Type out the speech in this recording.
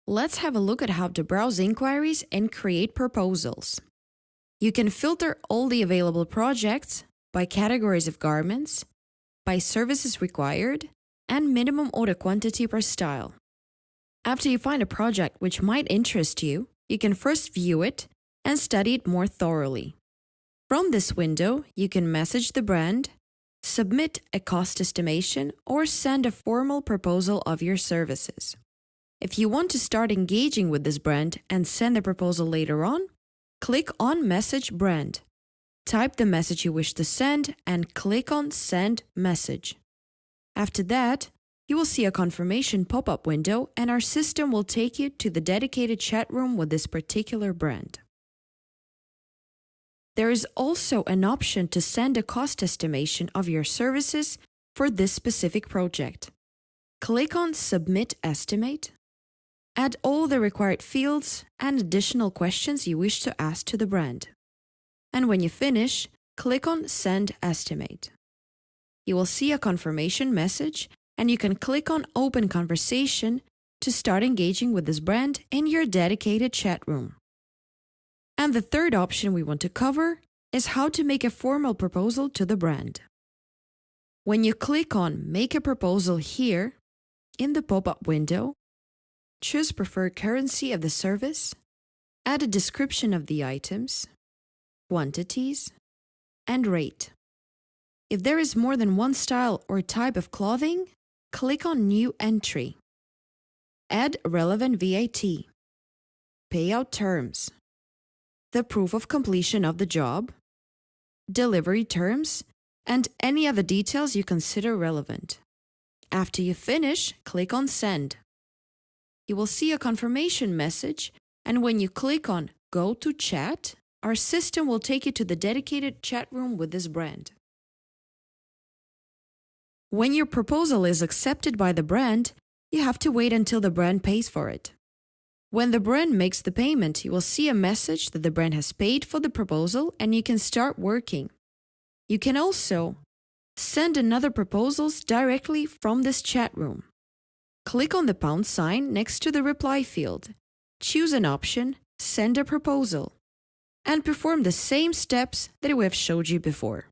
Let's have a look at how to browse inquiries and create proposals. You can filter all the available projects by categories of garments, by services required, and minimum order quantity per style. After you find a project which might interest you, you can first view it and study it more thoroughly. From this window, you can message the brand, submit a cost estimation, or send a formal proposal of your services. If you want to start engaging with this brand and send a proposal later on, click on Message Brand. Type the message you wish to send and click on Send Message. After that, you will see a confirmation pop-up window and our system will take you to the dedicated chat room with this particular brand. There is also an option to send a cost estimation of your services for this specific project. Click on Submit Estimate. Add all the required fields and additional questions you wish to ask to the brand. And when you finish, click on Send Estimate. You will see a confirmation message and you can click on Open Conversation to start engaging with this brand in your dedicated chat room. And the third option we want to cover is how to make a formal proposal to the brand. When you click on Make a Proposal here, in the pop-up window, choose preferred currency of the service, add a description of the items, quantities, and rate. If there is more than one style or type of clothing, click on New Entry. Add relevant VAT, payout terms, the proof of completion of the job, delivery terms, and any other details you consider relevant. After you finish, click on Send. You will see a confirmation message, and when you click on Go to Chat, our system will take you to the dedicated chat room with this brand. When your proposal is accepted by the brand, you have to wait until the brand pays for it. When the brand makes the payment, you will see a message that the brand has paid for the proposal and you can start working. You can also send another proposals directly from this chat room. Click on the pound sign next to the reply field, choose an option, Send a Proposal, and perform the same steps that we have showed you before.